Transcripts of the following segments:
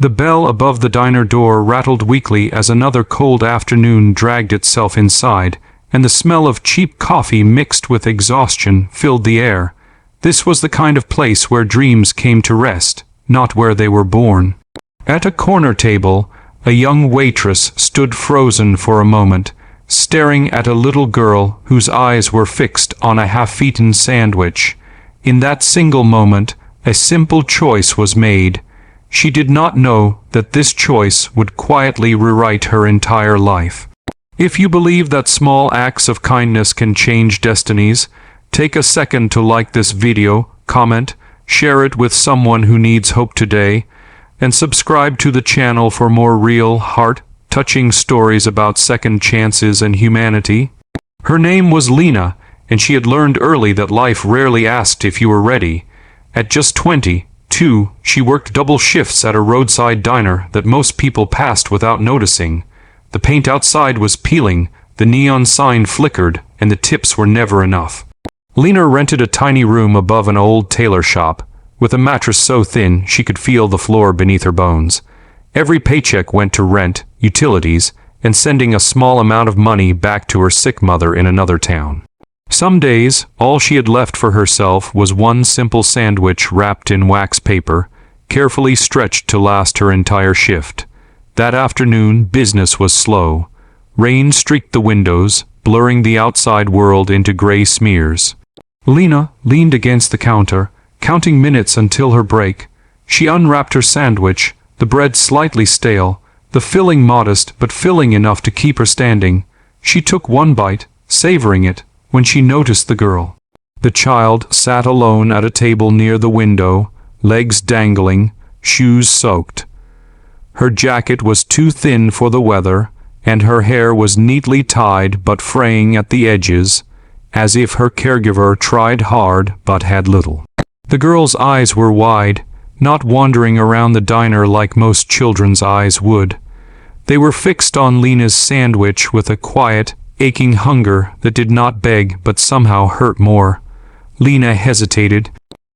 The bell above the diner door rattled weakly as another cold afternoon dragged itself inside, and the smell of cheap coffee mixed with exhaustion filled the air. This was the kind of place where dreams came to rest, not where they were born. At a corner table, a young waitress stood frozen for a moment, staring at a little girl whose eyes were fixed on a half-eaten sandwich. In that single moment, a simple choice was made. She did not know that this choice would quietly rewrite her entire life. If you believe that small acts of kindness can change destinies, take a second to like this video, comment, share it with someone who needs hope today, and subscribe to the channel for more real, heart-touching stories about second chances and humanity. Her name was Lena, and she had learned early that life rarely asked if you were ready. At just 22, she worked double shifts at a roadside diner that most people passed without noticing. The paint outside was peeling, the neon sign flickered, and the tips were never enough. Lena rented a tiny room above an old tailor shop, with a mattress so thin she could feel the floor beneath her bones. Every paycheck went to rent, utilities, and sending a small amount of money back to her sick mother in another town. Some days, all she had left for herself was one simple sandwich wrapped in wax paper, carefully stretched to last her entire shift. That afternoon, business was slow. Rain streaked the windows, blurring the outside world into gray smears. Lena leaned against the counter, counting minutes until her break. She unwrapped her sandwich, the bread slightly stale, the filling modest but filling enough to keep her standing. She took one bite, savoring it, when she noticed the girl. The child sat alone at a table near the window, legs dangling, shoes soaked. Her jacket was too thin for the weather, and her hair was neatly tied but fraying at the edges, as if her caregiver tried hard but had little. The girl's eyes were wide, not wandering around the diner like most children's eyes would. They were fixed on Lena's sandwich with a quiet, aching hunger that did not beg but somehow hurt more. Lena hesitated.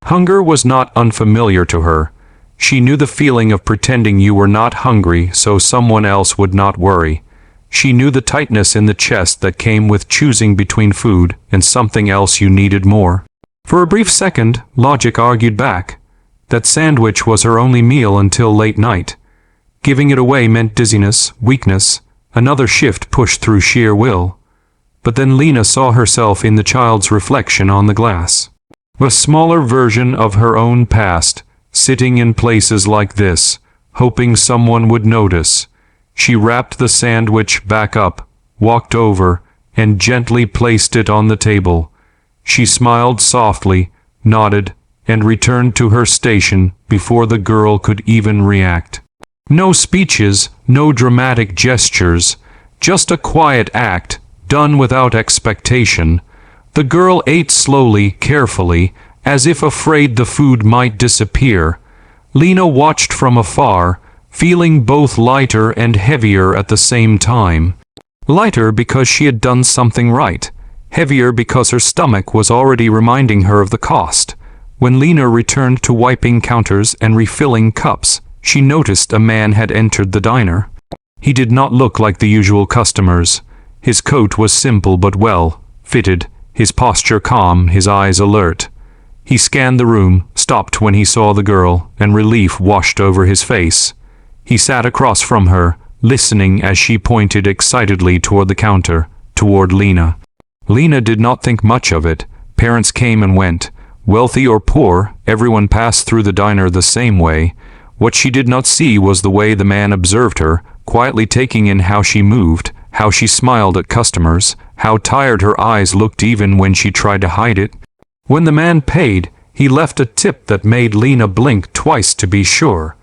Hunger was not unfamiliar to her. She knew the feeling of pretending you were not hungry so someone else would not worry. She knew the tightness in the chest that came with choosing between food and something else you needed more. For a brief second, logic argued back. That sandwich was her only meal until late night. Giving it away meant dizziness, weakness, another shift pushed through sheer will. But then Lena saw herself in the child's reflection on the glass. A smaller version of her own past, sitting in places like this, hoping someone would notice. She wrapped the sandwich back up, walked over, and gently placed it on the table. She smiled softly, nodded, and returned to her station before the girl could even react. No speeches, no dramatic gestures, just a quiet act, done without expectation. The girl ate slowly, carefully, as if afraid the food might disappear. Lena watched from afar, feeling both lighter and heavier at the same time. Lighter because she had done something right, heavier because her stomach was already reminding her of the cost. When Lena returned to wiping counters and refilling cups, she noticed a man had entered the diner. He did not look like the usual customers. His coat was simple but well fitted, his posture calm, his eyes alert. He scanned the room, stopped when he saw the girl, and relief washed over his face. He sat across from her, listening as she pointed excitedly toward the counter, toward Lena. Lena did not think much of it. Parents came and went. Wealthy or poor, everyone passed through the diner the same way. What she did not see was the way the man observed her, quietly taking in how she moved, how she smiled at customers, how tired her eyes looked even when she tried to hide it. When the man paid, he left a tip that made Lena blink twice to be sure.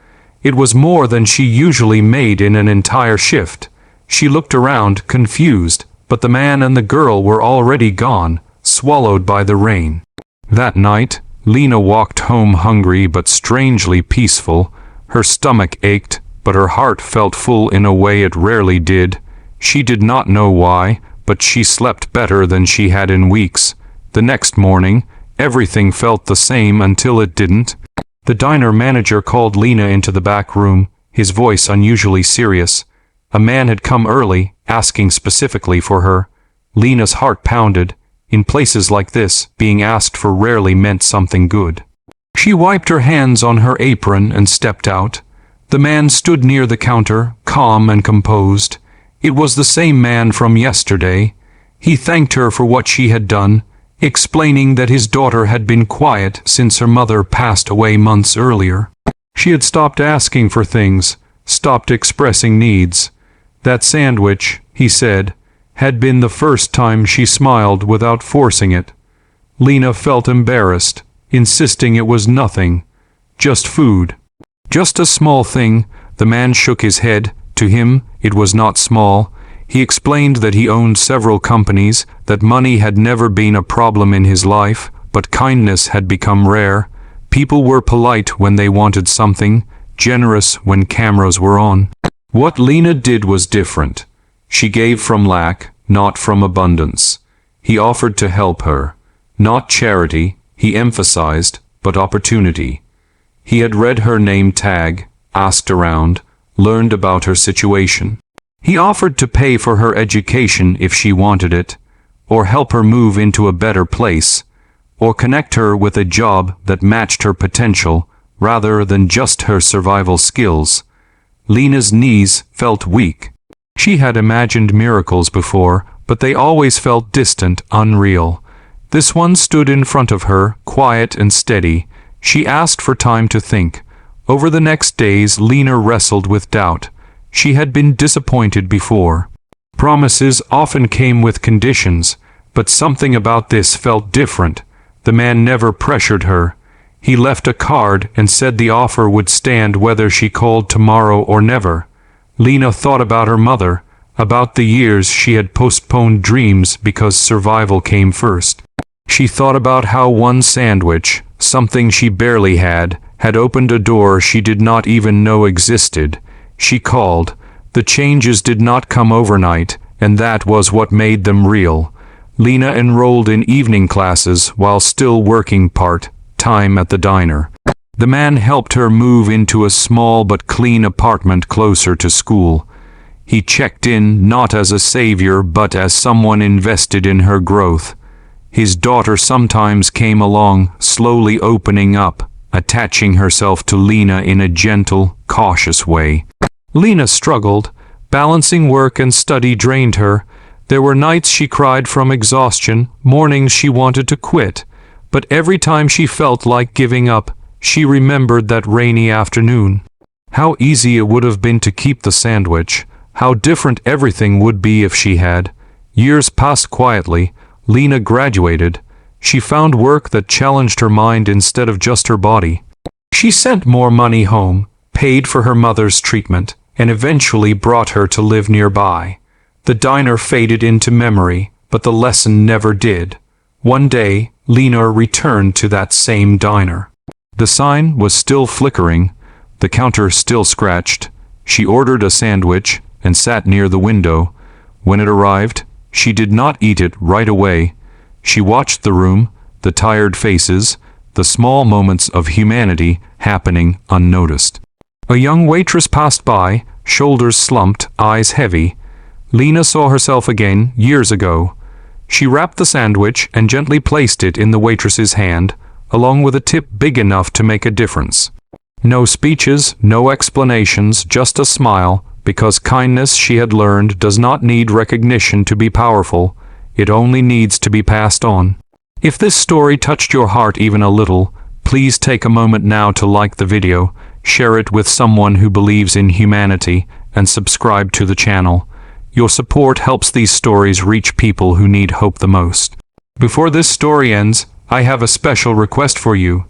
It was more than she usually made in an entire shift. She looked around, confused, but the man and the girl were already gone, swallowed by the rain. That night, Lena walked home hungry but strangely peaceful. Her stomach ached, but her heart felt full in a way it rarely did. She did not know why, but she slept better than she had in weeks. The next morning, everything felt the same until it didn't. The diner manager called Lena into the back room. his voice unusually serious. A man had come early, asking specifically for her. Lena's heart pounded. In places like this, being asked for rarely meant something good. She wiped her hands on her apron and stepped out. The man stood near the counter, calm and composed. It was the same man from yesterday. He thanked her for what she had done, explaining that his daughter had been quiet since her mother passed away months earlier. She had stopped asking for things, stopped expressing needs. That sandwich, he said, had been the first time she smiled without forcing it. Lena felt embarrassed, insisting it was nothing, just food. Just a small thing. The man shook his head. To him, it was not small. He explained that he owned several companies, that money had never been a problem in his life, but kindness had become rare. People were polite when they wanted something, generous when cameras were on. What Lena did was different. She gave from lack, not from abundance. He offered to help her. Not charity, he emphasized, but opportunity. He had read her name tag, asked around, learned about her situation. He offered to pay for her education if she wanted it, or help her move into a better place, or connect her with a job that matched her potential rather than just her survival skills. Lena's knees felt weak. She had imagined miracles before, but they always felt distant, unreal. This one stood in front of her, quiet and steady. She asked for time to think. Over the next days, Lena wrestled with doubt. She had been disappointed before. Promises often came with conditions, but something about this felt different. The man never pressured her. He left a card and said the offer would stand whether she called tomorrow or never. Lena thought about her mother, about the years she had postponed dreams because survival came first. She thought about how one sandwich, something she barely had opened a door she did not even know existed. She called. The changes did not come overnight, and that was what made them real. Lena enrolled in evening classes while still working part-time at the diner. The man helped her move into a small but clean apartment closer to school. He checked in not as a savior but as someone invested in her growth. His daughter sometimes came along, slowly opening up, attaching herself to Lena in a gentle, cautious way. Lena struggled. Balancing work and study drained her. There were nights she cried from exhaustion, mornings she wanted to quit. But every time she felt like giving up, she remembered that rainy afternoon. How easy it would have been to keep the sandwich. How different everything would be if she had. Years passed quietly. Lena graduated. She found work that challenged her mind instead of just her body. She sent more money home, paid for her mother's treatment, and eventually brought her to live nearby. The diner faded into memory, but the lesson never did. One day, Lena returned to that same diner. The sign was still flickering, the counter still scratched. She ordered a sandwich and sat near the window. When it arrived, she did not eat it right away. She watched the room, the tired faces, the small moments of humanity happening unnoticed. A young waitress passed by, shoulders slumped, eyes heavy. Lena saw herself again, years ago. She wrapped the sandwich and gently placed it in the waitress's hand, along with a tip big enough to make a difference. No speeches, no explanations, just a smile, because kindness, she had learned, does not need recognition to be powerful. It only needs to be passed on. If this story touched your heart even a little, please take a moment now to like the video, share it with someone who believes in humanity, and subscribe to the channel. Your support helps these stories reach people who need hope the most. Before this story ends, I have a special request for you.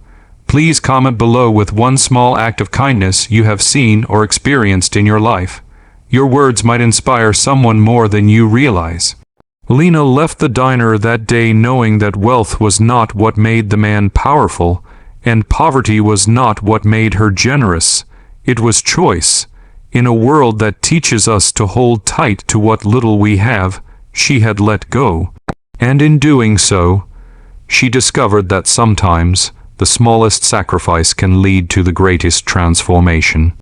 Please comment below with one small act of kindness you have seen or experienced in your life. Your words might inspire someone more than you realize. Lena left the diner that day knowing that wealth was not what made the man powerful, and poverty was not what made her generous. It was choice. In a world that teaches us to hold tight to what little we have, she had let go. And in doing so, she discovered that sometimes the smallest sacrifice can lead to the greatest transformation.